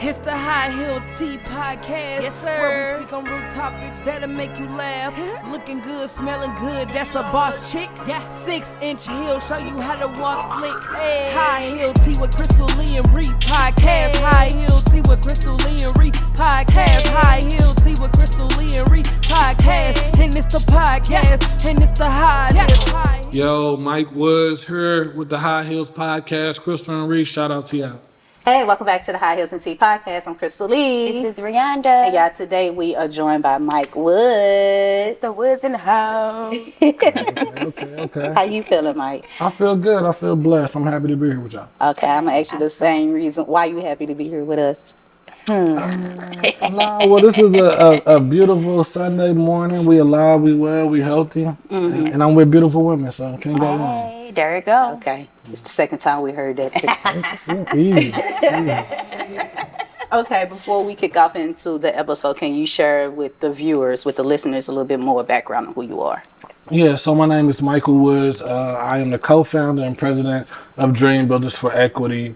It's the High Heel Tea Podcast. Yes, sir. Where we speak on real topics that'll make you laugh. Looking good, smelling good, that's a boss chick. Yeah. 6-inch heel, show you how to walk slick. Hey. High Heel Tea with Crystal Lee and Ree Podcast. Hey. High Heel Tea with Crystal Lee and Ree Podcast. Hey. High Heel Tea with Crystal Lee and Ree Podcast. Hey. And it's the podcast, and it's the High Heel. Yo, Mike Woods here with the High Heels Podcast. Crystal and Reese, shout out to y'all. Hey, welcome back to the High Heels and Tea Podcast. I'm Crystal Lee. This is Rihanna. And y'all, today we are joined by Mike Woods. The Woods in the house. Okay. How you feeling, Mike? I feel good. I feel blessed. I'm happy to be here with y'all. Okay, I'm going to ask you the same reason why you happy to be here with us. Well, this is a beautiful Sunday morning. We alive, we well, we healthy. And I'm with beautiful women, so can't go wrong. Hey, there you go. Okay, it's the second time we heard that today. Easy. Okay, before we kick off into the episode, can you share with the viewers, with the listeners, a little bit more background on who you are? Yeah, so my name is Michael Woods. I am the co-founder and president of Dream Builders for Equity.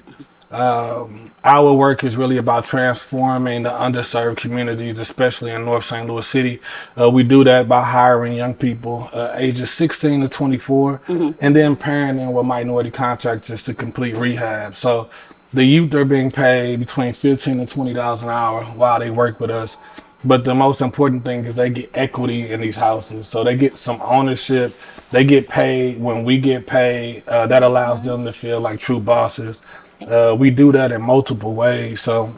Our work is really about transforming the underserved communities, especially in North St. Louis City. We do that by hiring young people ages 16 to 24 and then pairing them with minority contractors to complete rehab. So the youth are being paid between $15 and $20 an hour while they work with us. But the most important thing is they get equity in these houses. So they get some ownership. They get paid when we get paid. That allows them to feel like true bosses. We do that in multiple ways. So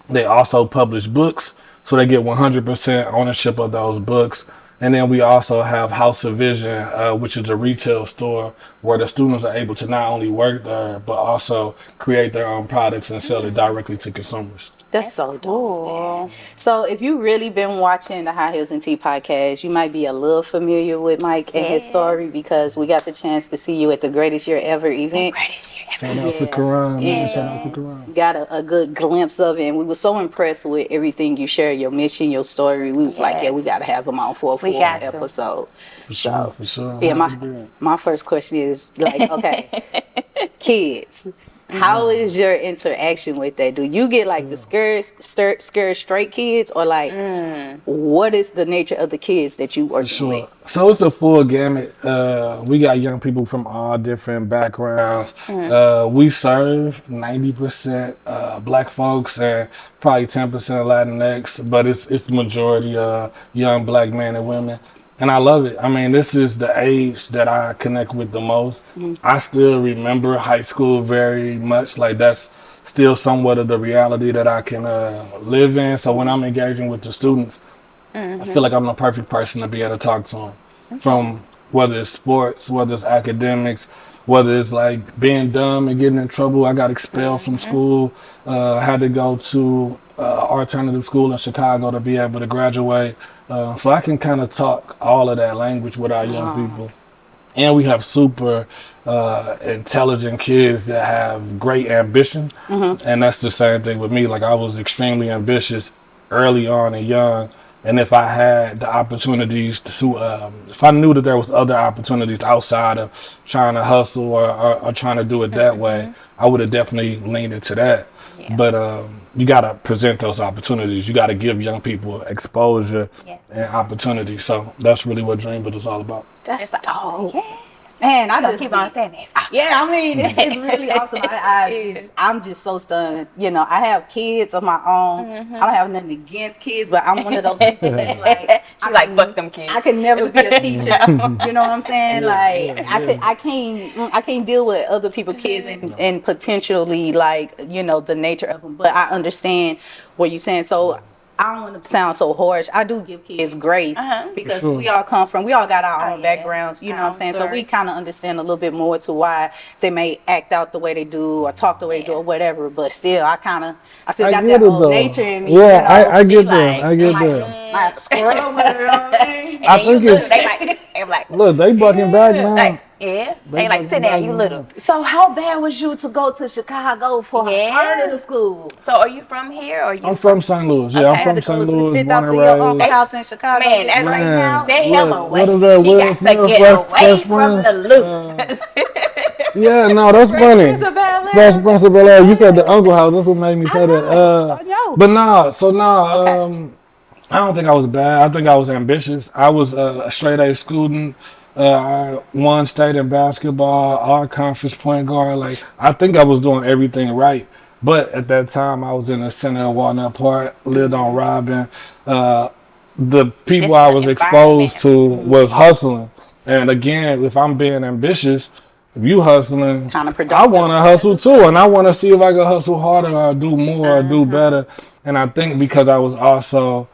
they also publish books, so they get 100% ownership of those books. And then we also have House of Vision, which is a retail store where the students are able to not only work there, but also create their own products and sell it directly to consumers. That's so dope. So if you've really been watching the High Heels and Tea Podcast, you might be a little familiar with Mike and his story because we got the chance to see you at the Greatest Year Ever event. Shout out to Karan, man. Shout out to Karan. Got a good glimpse of it, and we were so impressed with everything you shared, your mission, your story. We was like, yeah, we got to have him on for a full episode. For sure. Yeah, my first question is like, okay, kids. How is your interaction with that? Do you get like the scared straight kids, or like what is the nature of the kids that you work with? So it's a full gamut. We got young people from all different backgrounds. We serve 90% Black folks and probably 10% Latinx, but it's majority young Black men and women. And I love it. I mean, this is the age that I connect with the most. I still remember high school very much. Like, that's still somewhat of the reality that I can live in. So when I'm engaging with the students, I feel like I'm the perfect person to be able to talk to them. From whether it's sports, whether it's academics, whether it's like being dumb and getting in trouble. I got expelled from school. Had to go to alternative school in Chicago to be able to graduate. So I can kind of talk all of that language with our young people. And we have super intelligent kids that have great ambition. And that's the same thing with me. Like, I was extremely ambitious early on and young. And if I had the opportunities to, if I knew that there was other opportunities outside of trying to hustle or trying to do it that way, I would have definitely leaned into that. Yeah. But you got to present those opportunities. You got to give young people exposure and opportunity. So that's really what Dream Builders is all about. That's dope. Man, I just keep on saying this. Yeah, I mean, it's really awesome. I'm just so stunned. You know, I have kids of my own. I don't have nothing against kids, but I'm one of those people that's like, fuck them kids. I could never be a teacher. You know what I'm saying? I can't deal with other people's kids and potentially, like, you know, the nature of them. But I understand what you're saying. So I don't want to sound so harsh. I do give kids grace because we all got our own backgrounds, you know what I'm saying? So we kind of understand a little bit more to why they may act out the way they do or talk the way they do or whatever. But still, I still got that whole nature in me. Yeah, you know? I get that. I get that. I have to squirt over there. I think it's, look, they bucking back now. Yeah, they like, sit down, you little. So how bad was you to go to Chicago for alternative school? So are you from here? Or I'm from St. Louis. Yeah, I'm from St. Louis. Sit down to your uncle's house in Chicago. Man, that's right now. Send him away. What is that? He got to get away from the loop. Yeah, no, that's funny. Prince of Bel-Air. Fresh Prince of Bel-Air. You said the Uncle House. That's what made me say that. I know. But no, so no, I don't think I was bad. I think I was ambitious. I was a straight A student. I won state in basketball, all conference point guard. Like I think I was doing everything right. But at that time, I was in the center of Walnut Park, lived on Robin. The people Just I the was environment. exposed to was hustling. And again, if I'm being ambitious, if you hustling, Kinda I productive. want to hustle too, and I want to see if I can hustle harder or do more or do better. And I think because I was also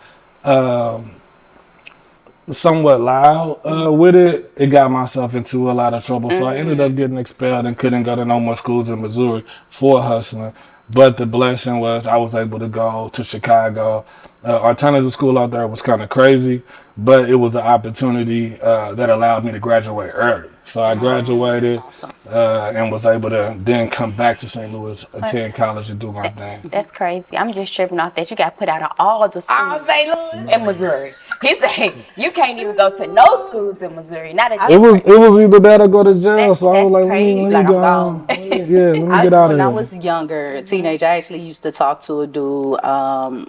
somewhat loud with it, it got myself into a lot of trouble. So I ended up getting expelled and couldn't go to no more schools in Missouri for hustling. But the blessing was I was able to go to Chicago. Alternative school out there was kind of crazy, but it was an opportunity that allowed me to graduate early. So I graduated That's awesome. and was able to then come back to St. Louis, attend college, and do my thing. That's crazy. I'm just tripping off that you got put out of all the schools St. Louis. in Missouri. He said you can't even go to no schools in Missouri. Not a It was either that or go to jail. So I was That's like, let me Like, go I'm on. gone. Yeah, let me get out of When here. I was younger, a teenager, I actually used to talk to a dude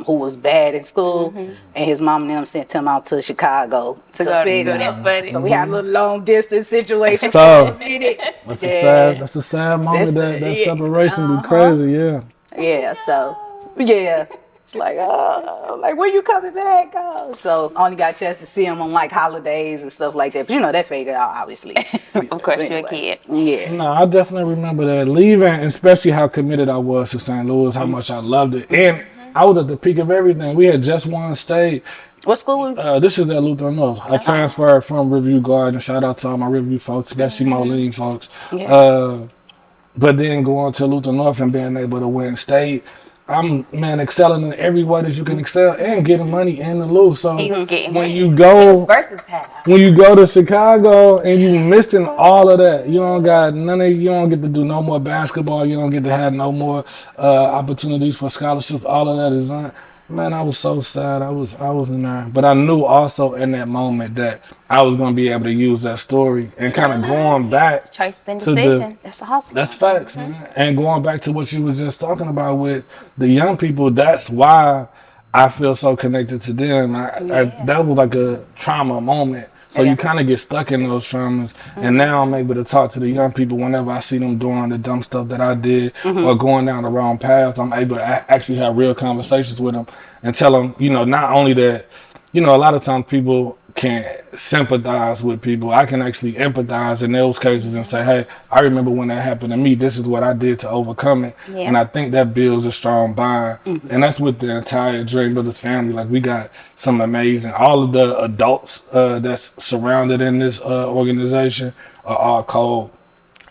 who was bad in school, and his mom and them sent him out to Chicago to go to figure school. it out. That's funny. So we had a little long distance situation for So a minute. that's Yeah. that's a sad moment. That yeah, separation be crazy. Yeah. Yeah, so yeah. It's like, like when you coming back? So only got a chance to see him on like holidays and stuff like that. But you know that faded out, obviously. Of course, you're a Anyway. kid. Yeah. No, I definitely remember that leaving, especially how committed I was to St. Louis, how much I loved it, and I was at the peak of everything. We had just won state. What school? This is at Lutheran North. I transferred from Review Garden. Shout out to all my Review folks, especially Moline folks. But then going to Lutheran North and being able to win state, I'm excelling in every way that you can excel and getting money in the loop. So He was getting when money. you go Versatile. when you go to Chicago and you missing all of that, you don't got none of you don't get to do no more basketball. You don't get to have no more opportunities for scholarships. All of that is on. Man, I was so sad. I was in there, but I knew also in that moment that I was going to be able to use that story and kind of going back Choices and to decisions. That's awesome. that's facts, man. And going back to what you was just talking about with the young people, that's why I feel so connected to them. That was like a trauma moment. So you kind of get stuck in those traumas. And now I'm able to talk to the young people whenever I see them doing the dumb stuff that I did or going down the wrong path. I'm able to actually have real conversations with them and tell them, not only that, a lot of times people can't sympathize with people. I can actually empathize in those cases and say, hey, I remember when that happened to me. This is what I did to overcome it. Yeah. And I think that builds a strong bond. And that's with the entire Drake Brothers family. Like, we got some amazing, all of the adults that's surrounded in this organization are all cold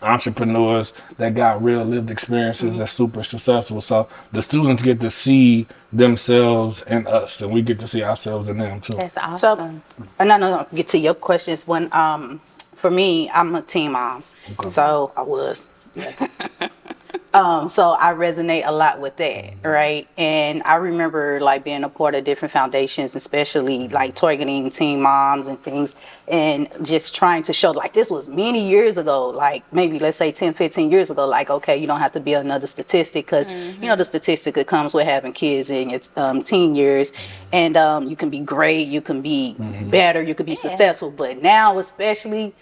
entrepreneurs that got real lived experiences that's super successful. So the students get to see themselves in us, and we get to see ourselves in them too. That's awesome. So, and I know get to your questions. When for me, I'm a teen mom, so I was. So I resonate a lot with that, right? And I remember like being a part of different foundations, especially like targeting teen moms and things, and just trying to show like this was many years ago, like maybe let's say 10, 15 years ago, like, okay, you don't have to be another statistic because, the statistic that comes with having kids in your teen years, and you can be great, you can be better, you can be successful, but now especially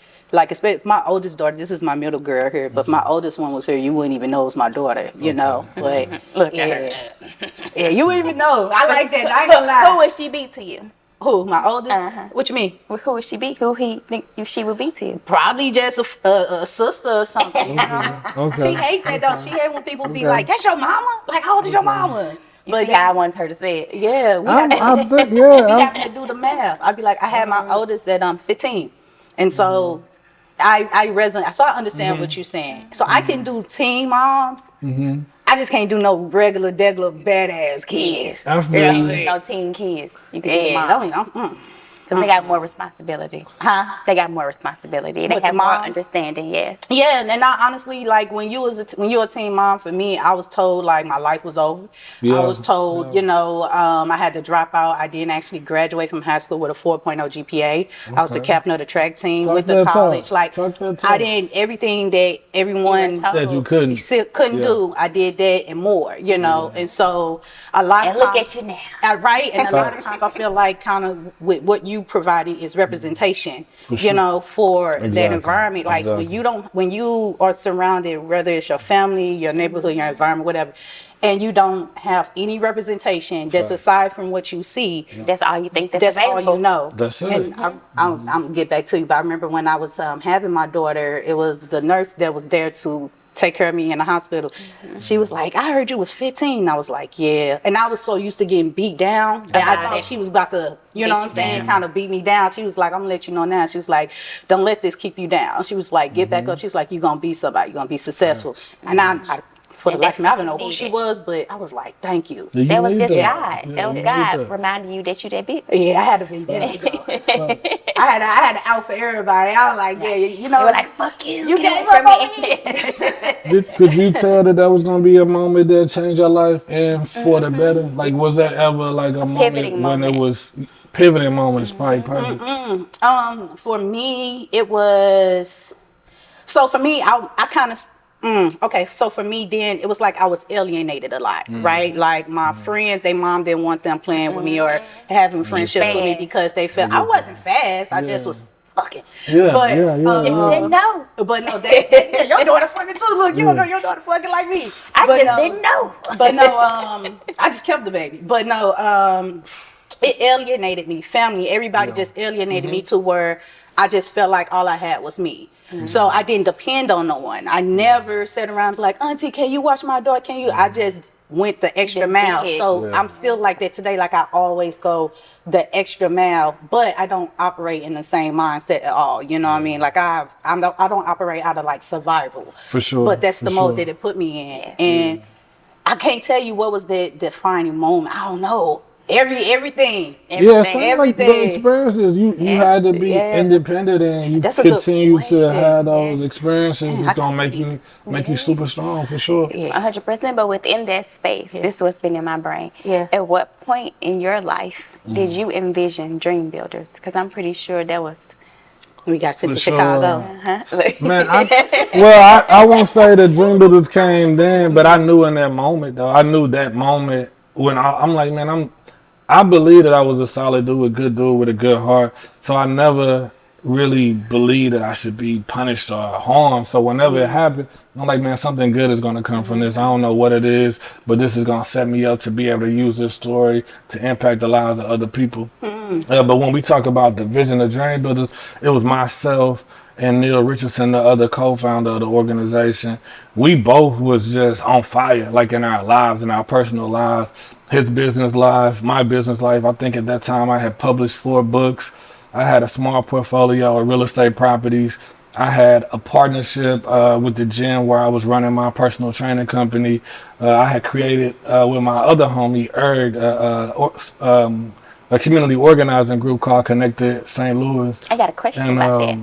my oldest daughter, this is my middle girl here, but my oldest one was here, you wouldn't even know it was my daughter, but Look yeah, at her. yeah, you wouldn't even know. I like that. I ain't gonna lie. Who would she be to you? Who, my oldest? What you mean? Who would she be? Who he think she would be to you? Probably just a sister or something. You know? Okay. She hate that though. She hate when people be like, "That's your mama." Like, how old is your mama? But yeah, I wanted her to say it. Yeah, we I think, we yeah. have to do the math. I'd be like, I had my oldest at 15, and so I resonate. So I understand what you're saying. So I can do teen moms. I just can't do no regular badass kids. I feel you. No teen kids. You can do Yeah, mom. I mean, Because they got more responsibility. Huh? They got more responsibility. They With have the more moms? understanding, yes. Yeah, and I honestly, like, when you're a teen mom, for me, I was told like my life was over. I was told, I had to drop out. I didn't actually graduate from high school with a 4.0 GPA. I was the captain of the track team with the college. Like, I did everything that everyone said you couldn't do. I did that and more, and so a lot of And look times, at you now. right? And a lot of times I feel like kind of with what you provided is representation, for that environment. Like when you are surrounded, whether it's your family, your neighborhood, your environment, whatever, and you don't have any representation that's aside from what you see. That's all you think That's all you know. That's it. And I'm gonna get back to you, but I remember when I was having my daughter, it was the nurse that was there to take care of me in the hospital. She was like, I heard you was 15. I was like, yeah. And I was so used to getting beat down that I thought she was about to, kind of beat me down. She was like, I'm gonna let you know now. She was like, don't let this keep you down. She was like, get back up. She was like, you're gonna be somebody. You're gonna be successful. And I for the life of me, I don't know who she was, but I was like, thank you. That was just God. That was God reminding you that you that bitch. Yeah, I had to be there. I had to out for everybody. I was like, yeah, You were like, fuck you. You get gave away from me. Could you tell that was gonna be a moment that changed your life and for the better? Like, was that ever like a moment when it was pivoting moment? Is probably perfect. For me, it was. So for me, I kind of. Okay, so for me then it was like I was alienated a lot, right? Like my friends, their mom didn't want them playing with me or having friendships with me because they felt I wasn't fast. I just was fucking. But didn't know. But no, your daughter fucking too. Look, you don't know your daughter fucking like me. I just didn't know. But no, I just kept the baby. But no, it alienated me. Family, everybody just alienated me to where I just felt like all I had was me. So I didn't depend on no one. I never sat around and be like, Auntie, can you watch my daughter? Can you? I just went the extra mile. So I'm still like that today. Like I always go the extra mile, but I don't operate in the same mindset at all. You know what I mean? Like I don't operate out of like survival. For sure. But that's the mode that it put me in. And I can't tell you what was the defining moment. I don't know. Everything. Yeah, so like the experiences you had to be independent and you continue to have those experiences. It's gonna make you super strong for sure. 100%. But within that space, this is what's been in my brain. At what point in your life did you envision Dream Builders? Because I'm pretty sure that was. We got sent to Chicago. Man, I won't say the Dream Builders came then, but I knew in that moment though. I knew that moment when I'm like, man, I believe that I was a solid dude, a good dude with a good heart. So I never really believed that I should be punished or harmed. So whenever it happened, I'm like, man, something good is going to come from this. I don't know what it is, but this is going to set me up to be able to use this story to impact the lives of other people. But when we talk about the vision of Dream Builders, it was myself and Neil Richardson, the other co-founder of the organization. We both was just on fire, like in our lives, in our personal lives. His business life, my business life. I think at that time I had published 4 books. I had a small portfolio of real estate properties. I had a partnership with the gym where I was running my personal training company. I had created with my other homie, Erg, a community organizing group called Connected St. Louis. I got a question about that.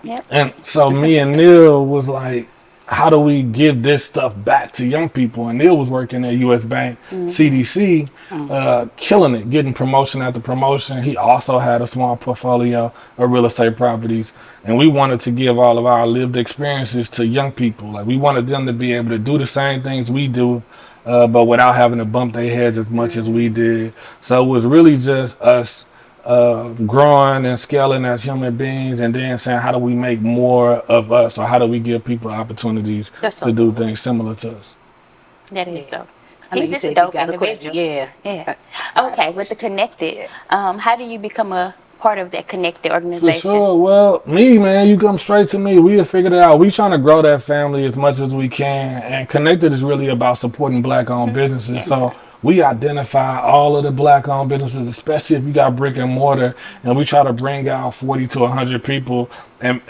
Yep. And so me and Neil was like, how do we give this stuff back to young people? And Neil was working at US Bank, CDC, killing it, getting promotion after promotion. He also had a small portfolio of real estate properties. And we wanted to give all of our lived experiences to young people. Like we wanted them to be able to do the same things we do, but without having to bump their heads as much as we did. So it was really just us growing and scaling as human beings, and then saying how do we make more of us, or how do we give people opportunities to do things similar to us. That is dope. I know you said you got a question. Yeah. Okay, with the Connected, how do you become a part of that Connected organization? For sure. Well, me, man, you come straight to me. We have figured it out. We trying to grow that family as much as we can, and Connected is really about supporting Black-owned businesses. So we identify all of the black-owned businesses, especially if you got brick and mortar, and we try to bring out 40 to 100 people and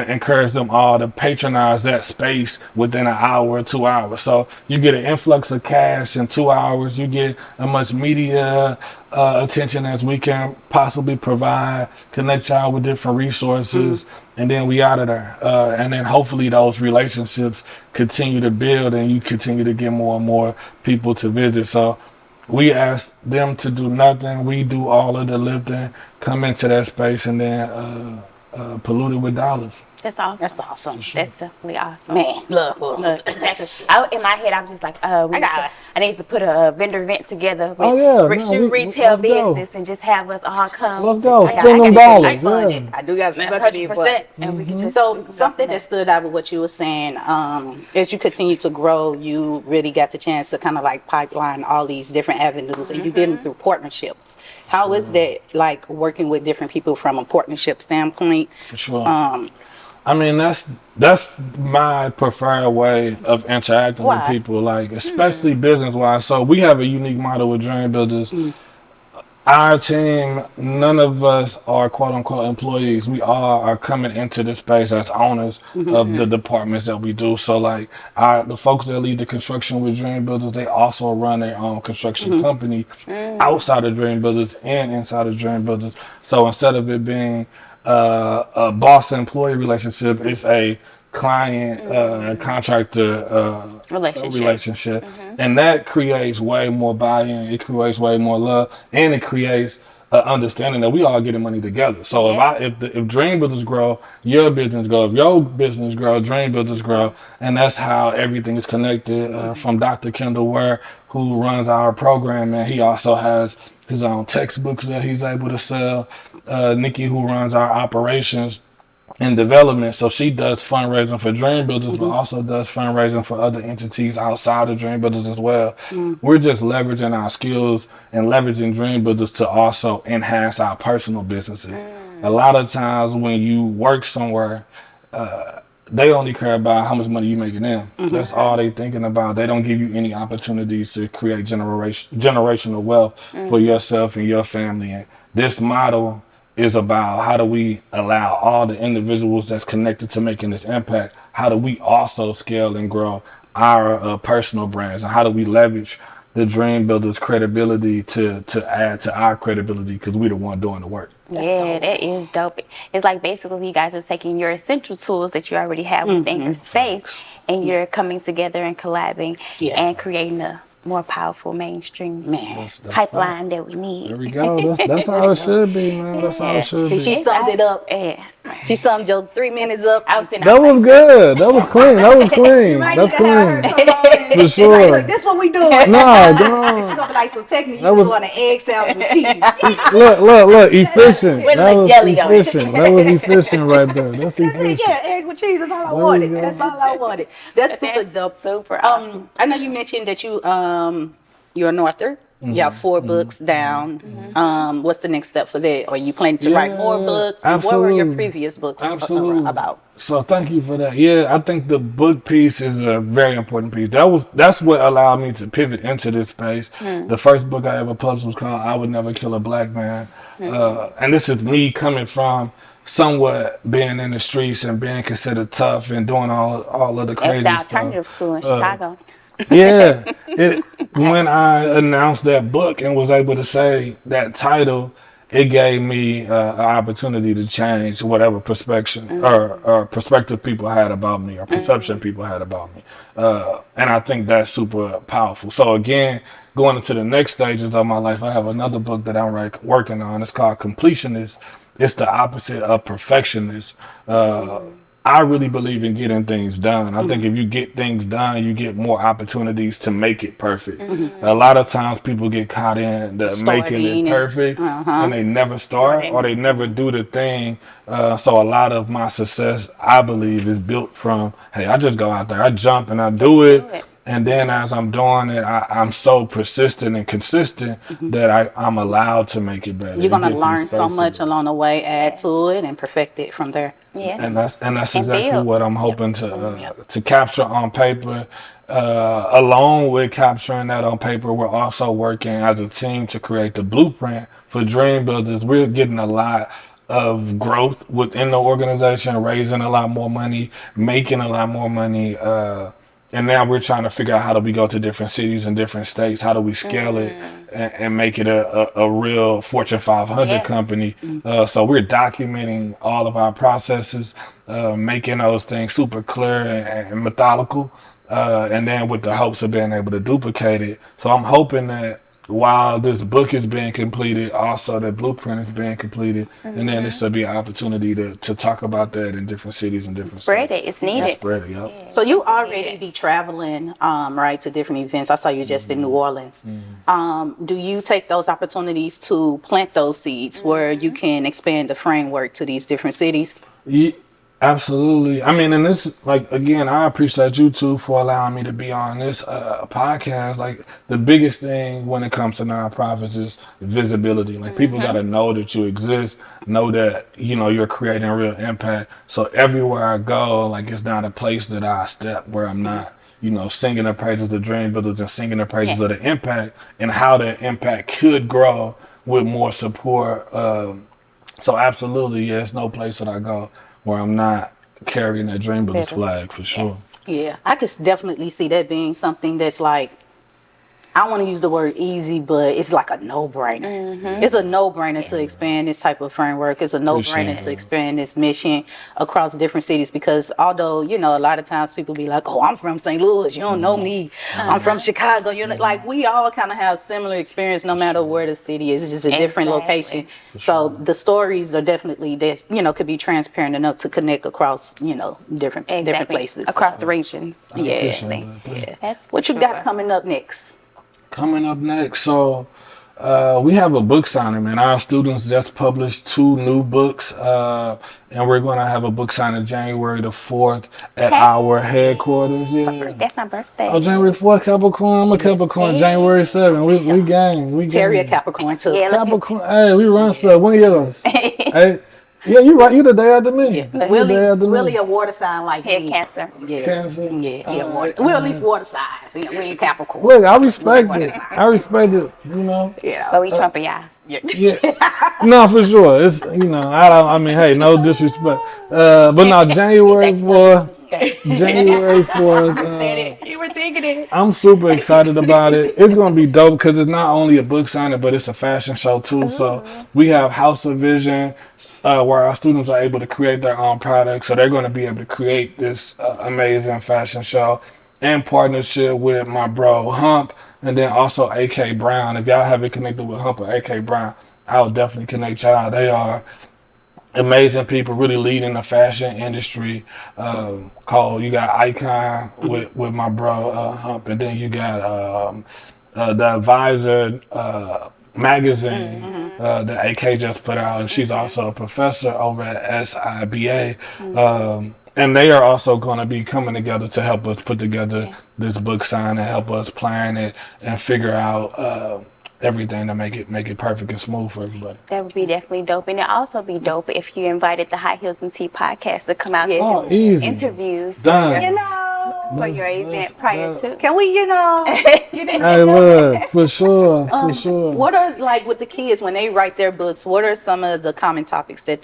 encourage them all to patronize that space within an hour or 2 hours. So you get an influx of cash in 2 hours. You get as much media attention as we can possibly provide, connect y'all with different resources, and then we out of there. And then hopefully those relationships continue to build and you continue to get more and more people to visit. So we ask them to do nothing. We do all of the lifting, come into that space, and then pollute it with dollars. That's awesome. That's awesome. Sure. That's definitely awesome. Man, look. In my head, I'm just like, I need to put a vendor event together with Rick Shoe retail let's go. business and just have us all come. Let's go. I Spend them dollars. Yeah. I do got to suck it in, 100%. And we can just So something that stood out with what you were saying, as you continue to grow, you really got the chance to kind of like pipeline all these different avenues, and you did them through partnerships. How is that like working with different people from a partnership standpoint? For sure. I mean, that's my preferred way of interacting with people, like especially business wise. So we have a unique model with Dream Builders. Our team, none of us are quote unquote employees. We all are coming into this space as owners of the departments that we do. So like the folks that lead the construction with Dream Builders, they also run their own construction company outside of Dream Builders and inside of Dream Builders. So instead of it being a boss employee relationship, it's a client contractor relationship, and that creates way more buy-in, it creates way more love, and it creates understanding that we all getting money together. So if Dream Builders grow, your business grow. If your business grow, Dream Builders grow, and that's how everything is connected. From Dr. Kendall Ware, who runs our program, and he also has his own textbooks that he's able to sell. Nikki, who runs our operations and development, so she does fundraising for Dream Builders, but also does fundraising for other entities outside of Dream Builders as well. We're just leveraging our skills and leveraging Dream Builders to also enhance our personal businesses. A lot of times when you work somewhere, they only care about how much money you making them. That's all they thinking about. They don't give you any opportunities to create generational wealth for yourself and your family. And this model is about how do we allow all the individuals that's connected to making this impact, how do we also scale and grow our personal brands, and how do we leverage the Dream Builders credibility to add to our credibility, because we're the one doing the work. That is dope. It's like basically you guys are taking your essential tools that you already have within your space, and you're coming together and collabing and creating a more powerful mainstream pipeline that we need. There we go. That's how it should be, man. That's how it should be. She summed it up. She summed your 3 minutes up. That was good. That was clean. That was clean. That's clean. For sure. Like, this what we doing. No, go. She's gonna be like, so technically you just want an egg sandwich with cheese. Look, efficient. With That a was jelly on it. efficient. That was efficient right there. That's efficient. Yeah, egg with cheese. That's all I There wanted. you go. That's all I wanted. That's super dope. Super awesome. I know you mentioned that you're an author. You have 4 books down. What's the next step for that? Are you planning to write more books? And what were your previous books about? So thank you for that. Yeah, I think the book piece is a very important piece. That's what allowed me to pivot into this space. The first book I ever published was called "I Would Never Kill a Black Man," and this is me coming from somewhat being in the streets and being considered tough and doing all of the crazy That's the stuff. alternative school in Chicago. Yeah, when I announced that book and was able to say that title, it gave me an opportunity to change whatever perspective or perspective people had about me, or perception people had about me, and I think that's super powerful. So again, going into the next stages of my life, I have another book that I'm working on. It's called Completionist. It's the opposite of perfectionist. I really believe in getting things done. I think if you get things done, you get more opportunities to make it perfect. A lot of times people get caught in the making it perfect and they never start or they never do the thing. So a lot of my success, I believe, is built from, hey, I just go out there, I jump and I do it. And then as I'm doing it, I'm so persistent and consistent that I'm allowed to make it better. You're going to learn so much along the way, add to it, and perfect it from there. Yeah. And that's And exactly build. what I'm hoping to capture on paper. Along with capturing that on paper, we're also working as a team to create the blueprint for Dream Builders. We're getting a lot of growth within the organization, raising a lot more money, making a lot more money. And now we're trying to figure out how do we go to different cities and different states? How do we scale it and make it a real Fortune 500 Yes. company? So we're documenting all of our processes, making those things super clear and methodical, and then with the hopes of being able to duplicate it. So I'm hoping that while this book is being completed, also the blueprint is being completed, and then this will be an opportunity to talk about that in different cities and different Spread states. it. It's needed. Spread it, yep. So you already be traveling, right, to different events. I saw you just in New Orleans. Do you take those opportunities to plant those seeds where you can expand the framework to these different cities? Absolutely. I mean, and this, like, again, I appreciate you too for allowing me to be on this podcast. Like, the biggest thing when it comes to nonprofits is visibility. Like, people got to know that you exist, know that, you're creating real impact. So everywhere I go, like, it's not a place that I step where I'm not, singing the praises of Dream Builders and singing the praises of the impact and how the impact could grow with more support. So absolutely, yeah, it's no place that I go where I'm not carrying that Dream Builders flag for sure. Yeah, I could definitely see that being something that's like, I don't want to use the word easy, but it's like a no-brainer. It's a no-brainer to expand this type of framework. It's a no-brainer to expand this mission across different cities because although, a lot of times people be like, oh, I'm from St. Louis. You don't know me. I'm from Chicago. Like we all kind of have similar experience no matter where the city is. It's just a different location. So the stories are definitely, could be transparent enough to connect across, different places. Across the regions. Yeah. That's What you got coming up next? Coming up next, so we have a book signing, man. Our students just published 2 new books, and we're going to have a book signing January the 4th at our headquarters. Yeah. That's my birthday. Oh, January 4th, Capricorn. I'm a Capricorn. January 7th. We gang. Terry a Capricorn too. Yeah, Capricorn. Hey, we run stuff. When yours? Hey. Yeah, you right. You the day after me. Yeah. Willie a water sign like me. Cancer. Yeah. Cancer. Yeah, water. We're at least water signs. We ain't Capricorn. Look, I respect it. Yeah. But we trumping y'all. Yeah. No, for sure. It's I mean, hey, no disrespect. But no, January 4th. January 4th. You were thinking it. I'm super excited about it. It's gonna be dope because it's not only a book signing, but it's a fashion show too. So we have House of Vision, where our students are able to create their own products. So they're going to be able to create this amazing fashion show in partnership with my bro Hump, and then also AK Brown. If y'all haven't connected with Hump or AK Brown, I would definitely connect y'all. They are amazing people, really leading the fashion industry. You got Icon with my bro Hump, and then you got the Advisor magazine that AK just put out, and she's also a professor over at SIBA. And they are also going to be coming together to help us put together this book sign and help us plan it and figure out everything to make it perfect and smooth for everybody. That would be definitely dope. And it'd also be dope if you invited the High Heels and Tea podcast to come out and do interviews. Done. For your event prior to. Can we, Hey, look, for sure. What are, like, with the kids, when they write their books, what are some of the common topics that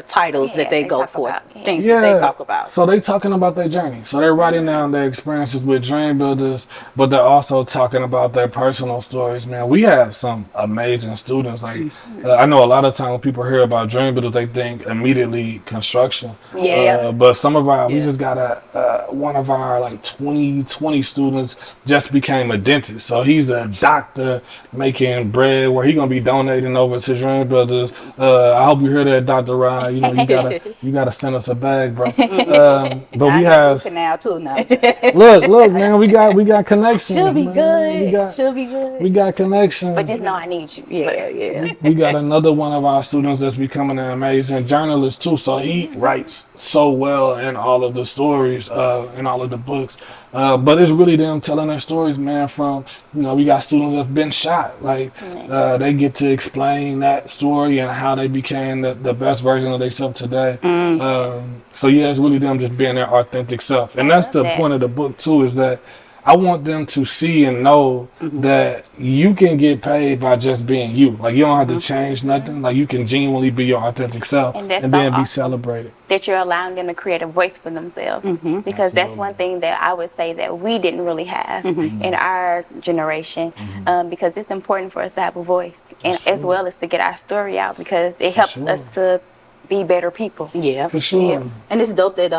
titles that they go for? Things that they talk about? So they talking about their journey. So they're writing down their experiences with Dream Builders, but they're also talking about their personal stories, man. We have some amazing students. Like, I know a lot of times when people hear about Dream Builders, they think immediately construction. But some of we just got one of our like 20 students just became a dentist. So he's a doctor making bread where he's gonna be donating over to Dream Brothers. I hope you hear that, Dr. Ryan. You gotta send us a bag, bro. But we have now too now. look, man, we got connections. Should be man. good. Should be good. We got connections. But just know I need you. We got another one of our students that's becoming an amazing journalist too. So he writes so well in all of the stories, in all of the books. But it's really them telling their stories, man. From we got students that have been shot. Like they get to explain that story and how they became the best version of themselves today. So yeah, it's really them just being their authentic self, and that's the point of the book too. Is that I want them to see and know that you can get paid by just being you. Like, you don't have to change nothing. Like, you can genuinely be your authentic self and then be celebrated. That you're allowing them to create a voice for themselves. Because that's one thing that I would say that we didn't really have in our generation. Because it's important for us to have a voice, and as well as to get our story out, because it helps us to be better people. Yeah. For sure. Yeah. And it's dope that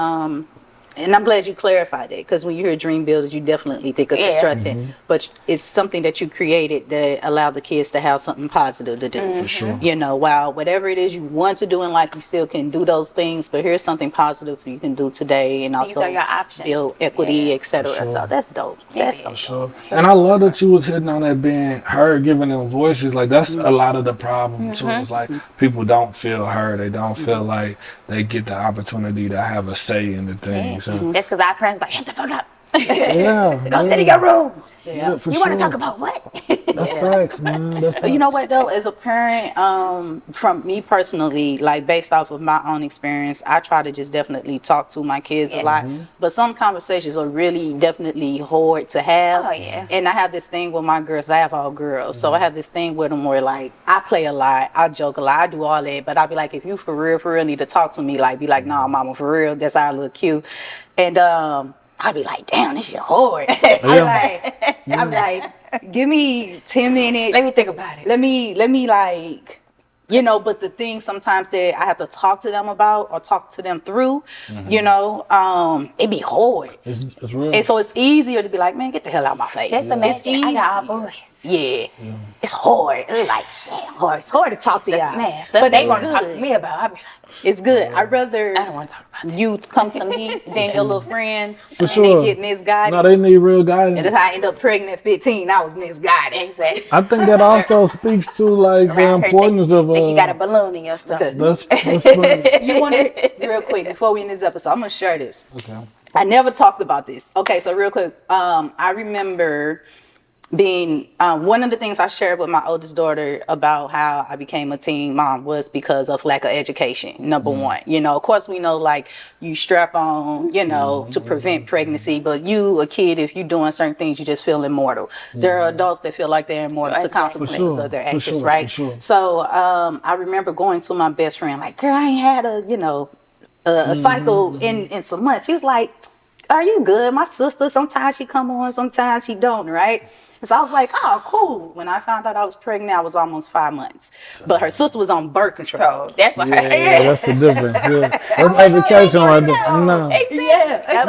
and I'm glad you clarified that, because when you hear dream builders, you definitely think of construction, but it's something that you created that allowed the kids to have something positive to do. For sure. While whatever it is you want to do in life, you still can do those things, but here's something positive you can do today, and also your options. Build equity, etc. Sure. So that's dope. That's so sure. And I love that you was hitting on that being heard, giving them voices. Like, that's a lot of the problem too. It's like people don't feel heard. They don't feel like they get the opportunity to have a say in the things. That's because our parents like, shut the fuck up. Yeah. Go sit in your room. Yeah, for You sure. want to talk about what? That's facts, man. That's facts. You know what though, as a parent, from me personally, like based off of my own experience, I try to just definitely talk to my kids a lot. But some conversations are really definitely hard to have. Oh, yeah. And I have this thing with my girls. I have all girls, so I have this thing with them where like I play a lot, I joke a lot, I do all that. But I'll be like, if you for real need to talk to me, like be like, nah, mama, for real, that's our little cue. And I'd be like, damn, this shit hard. I'm like, give me 10 minutes. Let me think about it. Let me like, but the thing sometimes that I have to talk to them about or talk to them through, it be hard. It's real. And so it's easier to be like, man, get the hell out of my face. Just imagine, I got all boys. Yeah. It's hard. It's like, shit, hard. It's hard to talk to y'all. Man, stuff they want to talk to me about. I be like, it's good. I'd rather I don't want to talk about that. you come to me than your little friends and sure. they get misguided. No, they need real guidance. And that's how I end up pregnant at 15. I was misguided. Exactly. I think that also speaks to like the importance of think you got a balloon in your stomach. that's funny. You want to, real quick, before we end this episode, I'm going to share this. Okay. I never talked about this. Okay, so real quick, I remember being one of the things I shared with my oldest daughter about how I became a teen mom was because of lack of education. Number one, of course we know like you strap on, to prevent pregnancy, but you a kid, if you're doing certain things, you just feel immortal. There are adults that feel like they're immortal to consequences of their actions, right? So I remember going to my best friend like, girl, I ain't had a cycle in some months. She was like, are you good? My sister, sometimes she come on, sometimes she don't, right? So I was like, oh, cool. When I found out I was pregnant, I was almost 5 months. But her sister was on birth control. That's why. Yeah, that's the difference. Yeah. That's education right there. No. Yeah. You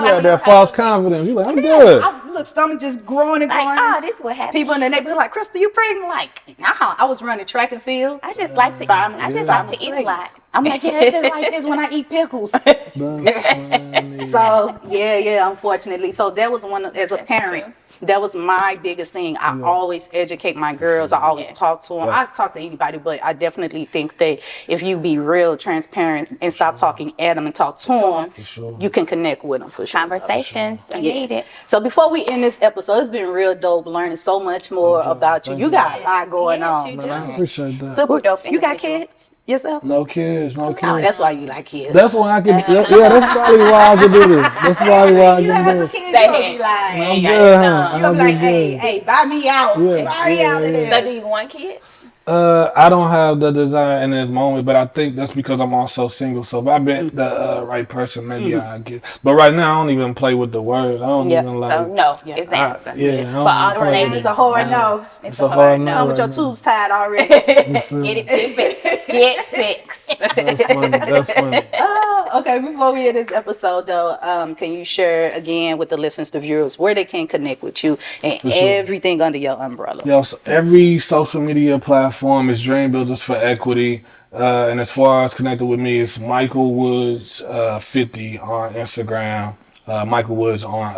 had that false confidence. You're like, I'm good. Look, stomach just growing and growing. Like, this is what happened. People in the neighborhood like, Krista, you pregnant? Like, nah, I was running track and field. I just like to eat. I just like to eat a lot. I'm like, yeah, it's just like this when I eat pickles. That's funny. So, yeah, unfortunately. So that was as a parent, that was my biggest thing. I always educate my girls. I always talk to them. I talk to anybody, but I definitely think that if you be real transparent and stop talking at them and talk to them, you can connect with them for sure. Conversations are needed. So before we end this episode, it's been real dope learning so much more about you. You got a lot going on. Man, I appreciate that. Super dope. You got kids yourself? No kids, no kids. Oh, that's why you like kids. That's why I can. Yeah, that's probably why I can do this. That's probably why I can do this. Kids, you gonna be like, I'm good, huh? you gonna be like, hey, buy me out. Buy me out of this. So do you want kids? I don't have the desire in this moment, but I think that's because I'm also single. So if I met the right person, maybe I get. But right now, I don't even play with the words. I don't even like. So no, it's the answer. Yeah, But all the ladies, It's a hard no. it's a hard no. Come with your tubes tied already. Get it fixed. Get fixed. That's funny. That's funny. Okay, before we end this episode, though, can you share again with the listeners, the viewers, where they can connect with you and everything under your umbrella? Yes, every social media platform is Dream Builders for Equity. And as far as connected with me, it's Michael Woods 50 on Instagram, Michael Woods on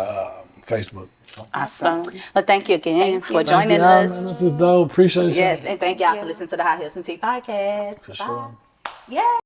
Facebook. Awesome. Well, thank you again for joining us. Man, this is dope. Appreciate you. Yes, and thank y'all for listening to the High Heels and Tea podcast. For sure. Yeah.